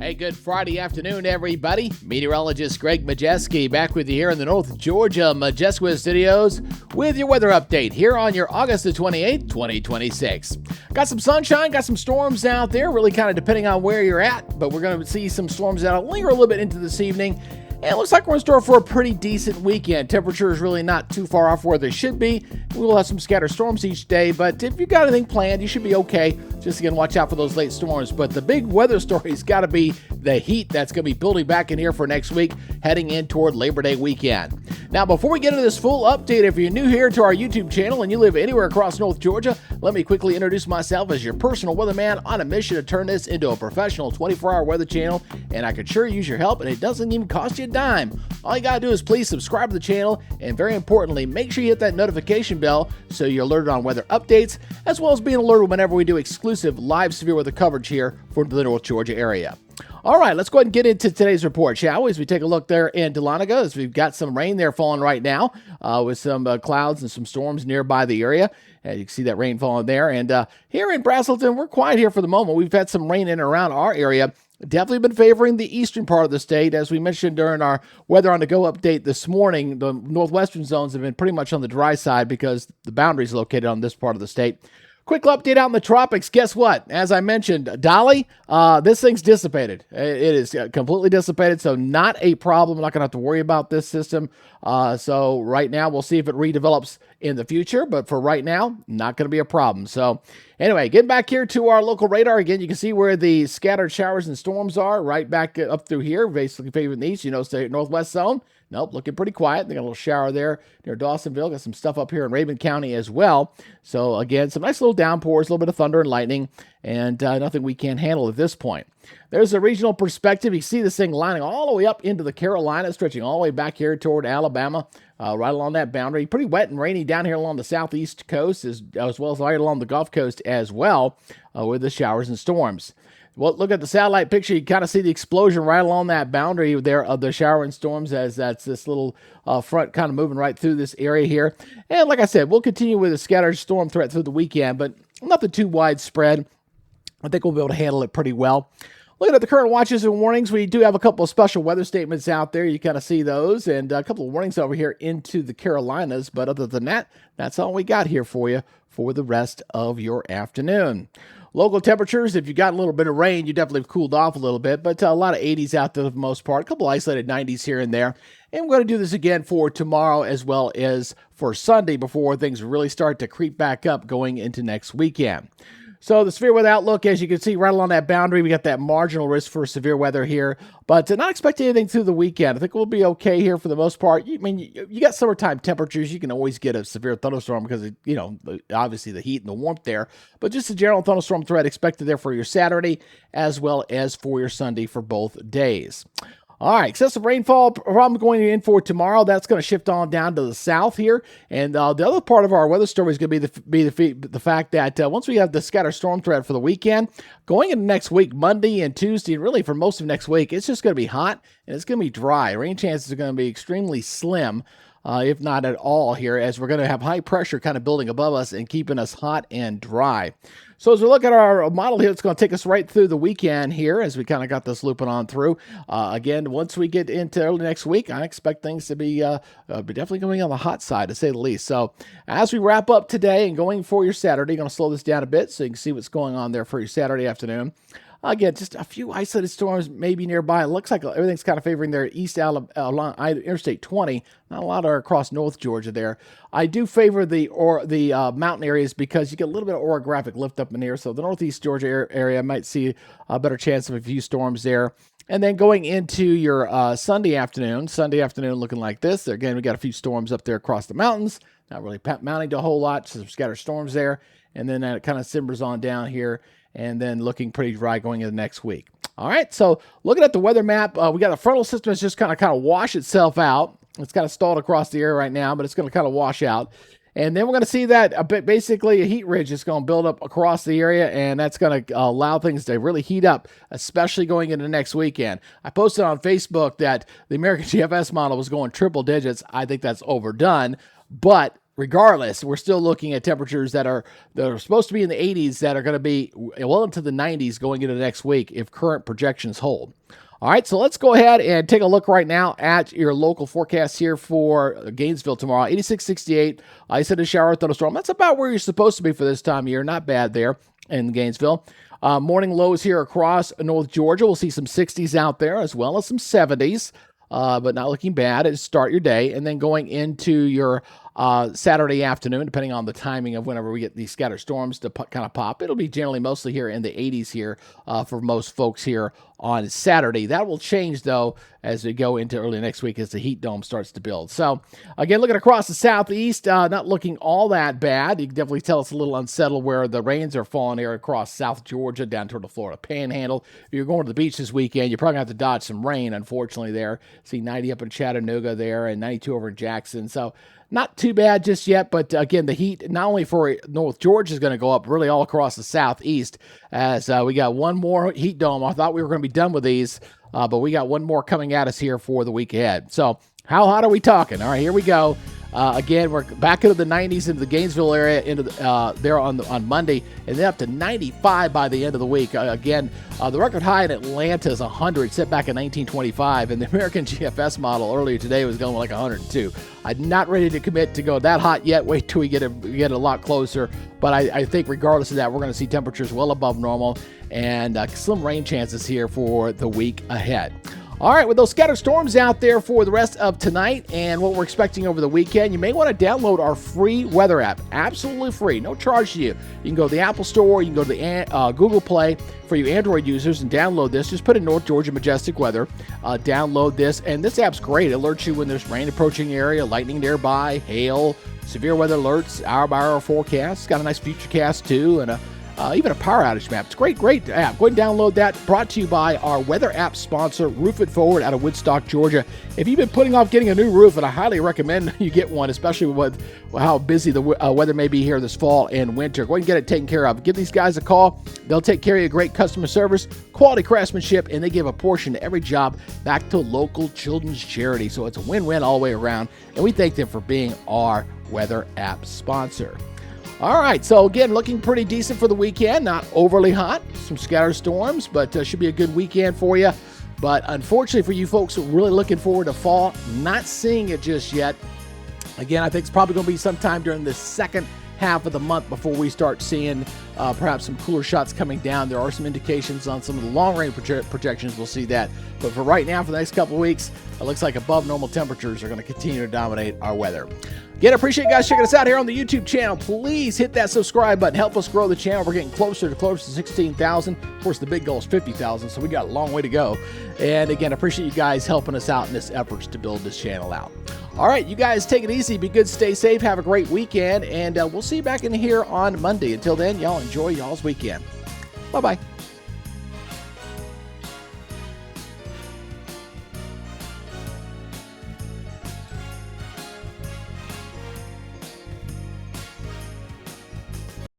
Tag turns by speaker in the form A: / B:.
A: Hey, good Friday afternoon, everybody. Meteorologist Greg Majewski back with you here in the North Georgia Majestic Weather Studios with your weather update here on your August the 28th, 2026. Got some sunshine, got some storms out there, really kind of depending on where you're at, but we're going to see some storms that linger a little bit into this evening. And it looks like we're in store for a pretty decent weekend. Temperature is really not too far off where they should be. We will have some scattered storms each day, but if you've got anything planned, you should be okay. Just again, watch out for those late storms. But the big weather story's got to be the heat that's going to be building back in here for next week, heading in toward Labor Day weekend. Now, before we get into this full update, if you're new here to our YouTube channel and you live anywhere across North Georgia, let me quickly introduce myself as your personal weatherman on a mission to turn this into a professional 24-hour weather channel, and I could sure use your help, and it doesn't even cost you a dime. All you gotta do is please subscribe to the channel, and very importantly, make sure you hit that notification bell so you're alerted on weather updates, as well as being alerted whenever we do exclusive live severe weather coverage here for the North Georgia area. All right, let's go ahead and get into today's report, shall we? As we take a look there in Dahlonega, as we've got some rain there falling right now with some clouds and some storms nearby the area. You can see that rain falling there. And here in Braselton, we're quiet here for the moment. We've had some rain in and around our area. Definitely been favoring the eastern part of the state. As we mentioned during our Weather on the Go update this morning, the northwestern zones have been pretty much on the dry side because the boundary is located on this part of the state. Quick update out in the tropics. Guess what? As I mentioned, Dolly, this thing's dissipated. It is completely dissipated, so not a problem. I'm not going to have to worry about this system. So right now, we'll see if it redevelops in the future, but for right now, not going to be a problem. So anyway, getting back here to our local radar again, you can see where the scattered showers and storms are right back up through here, basically favoring the east. You know, say northwest zone. Nope, looking pretty quiet. They got a little shower there near Dawsonville. Got some stuff up here in Raven County as well. So again, some nice little downpours, a little bit of thunder and lightning, and nothing we can't handle at this point. There's a regional perspective. You see this thing lining all the way up into the Carolinas, stretching all the way back here toward Alabama, right along that boundary. Pretty wet and rainy down here along the southeast coast, as well as right along the Gulf Coast as well, with the showers and storms. Well, look at the satellite picture. You kind of see the explosion right along that boundary there of the shower and storms, as that's this little front kind of moving right through this area here. And like I said, we'll continue with a scattered storm threat through the weekend, but nothing too widespread. I think we'll be able to handle it pretty well. Looking at the current watches and warnings, we do have a couple of special weather statements out there. You kind of see those, and a couple of warnings over here into the Carolinas. But other than that, that's all we got here for you for the rest of your afternoon. Local temperatures, if you got a little bit of rain, you definitely cooled off a little bit, but a lot of 80s out there for the most part, a couple isolated 90s here and there. And we're going to do this again for tomorrow as well as for Sunday before things really start to creep back up going into next weekend. So the severe weather outlook, as you can see right along that boundary, we got that marginal risk for severe weather here, but not expecting anything through the weekend. I think we'll be okay here for the most part. You got summertime temperatures. You can always get a severe thunderstorm because, obviously the heat and the warmth there, but just a general thunderstorm threat expected there for your Saturday as well as for your Sunday for both days. All right, excessive rainfall problem going in for tomorrow. That's going to shift on down to the south here. And the other part of our weather story is going to be the fact that once we have the scattered storm threat for the weekend, going into next week, Monday and Tuesday, and really for most of next week, it's just going to be hot and it's going to be dry. Rain chances are going to be extremely slim, if not at all here, as we're going to have high pressure kind of building above us and keeping us hot and dry. So as we look at our model here, it's going to take us right through the weekend here as we kind of got this looping on through. Again, once we get into early next week, I expect things to be definitely going on the hot side, to say the least. So as we wrap up today and going for your Saturday, going to slow this down a bit so you can see what's going on there for your Saturday afternoon. Again, just a few isolated storms maybe nearby. It looks like everything's kind of favoring their east along Interstate 20. Not a lot are across North Georgia there. I do favor the mountain areas because you get a little bit of orographic lift up in here. So the northeast Georgia area might see a better chance of a few storms there. And then going into your Sunday afternoon looking like this. Again, we got a few storms up there across the mountains. Not really mounting to a whole lot. Some scattered storms there. And then it kind of simmers on down here. And then looking pretty dry going into next week. All right, so looking at the weather map, we got a frontal system that's just kind of wash itself out. It's kind of stalled across the area right now, but it's going to kind of wash out. And then we're going to see that basically a heat ridge is going to build up across the area, and that's going to allow things to really heat up, especially going into next weekend. I posted on Facebook that the American GFS model was going triple digits. I think that's overdone, but regardless, we're still looking at temperatures that are supposed to be in the 80s that are going to be well into the 90s going into next week if current projections hold. All right, so let's go ahead and take a look right now at your local forecast here for Gainesville tomorrow. 86, 68, isolated shower, thunderstorm. That's about where you're supposed to be for this time of year. Not bad there in Gainesville. Morning lows here across North Georgia. We'll see some 60s out there as well as some 70s, but not looking bad to start your day. And then going into your Saturday afternoon, depending on the timing of whenever we get these scattered storms to kind of pop. It'll be generally mostly here in the 80s here for most folks here on Saturday. That will change, though, as we go into early next week as the heat dome starts to build. So, again, looking across the southeast, not looking all that bad. You can definitely tell it's a little unsettled where the rains are falling here across South Georgia down toward the Florida Panhandle. If you're going to the beach this weekend, you're probably going to have to dodge some rain, unfortunately, there. See 90 up in Chattanooga there and 92 over in Jackson. So, not too bad just yet, but again, the heat, not only for North Georgia, is going to go up really all across the southeast as we got one more heat dome. I thought we were going to be done with these, but we got one more coming at us here for the week ahead. So how hot are we talking? All right, here we go. Again, we're back into the 90s into the Gainesville area into there on Monday, and then up to 95 by the end of the week. Again, the record high in Atlanta is 100, set back in 1925, and the American GFS model earlier today was going like 102. I'm not ready to commit to go that hot yet. Wait till we get a lot closer. But I think regardless of that, we're going to see temperatures well above normal and slim rain chances here for the week ahead. All right, with those scattered storms out there for the rest of tonight and what we're expecting over the weekend, you may want to download our free weather app. Absolutely free, no charge to you. You can go to the Apple Store, you can go to the Google Play for you Android users and download this. Just put in North Georgia Majestic Weather, download this, and this app's great. It alerts you when there's rain approaching the area, lightning nearby, hail, severe weather alerts, hour-by-hour forecasts. It's got a nice futurecast too, and even a power outage map. It's a great app. Go ahead and download that. Brought to you by our weather app sponsor, Roof It Forward out of Woodstock, Georgia. If you've been putting off getting a new roof, and I highly recommend you get one, especially with how busy the weather may be here this fall and winter, go ahead and get it taken care of. Give these guys a call. They'll take care of you. Great customer service, quality craftsmanship, and they give a portion to every job back to local children's charity. So it's a win-win all the way around, and we thank them for being our weather app sponsor. All right, so again, looking pretty decent for the weekend. Not overly hot, some scattered storms, but should be a good weekend for you. But unfortunately for you folks who are really looking forward to fall, not seeing it just yet. Again, I think it's probably going to be sometime during the second half of the month before we start seeing perhaps some cooler shots coming down. There are some indications on some of the long-range projections. We'll see that. But for right now, for the next couple of weeks, it looks like above normal temperatures are going to continue to dominate our weather. Again, I appreciate you guys checking us out here on the YouTube channel. Please hit that subscribe button. Help us grow the channel. We're getting closer to 16,000. Of course, the big goal is 50,000, so we got a long way to go. And again, I appreciate you guys helping us out in this efforts to build this channel out. All right, you guys take it easy. Be good, stay safe, have a great weekend, and we'll see you back in here on Monday. Until then, y'all enjoy y'all's weekend. Bye-bye.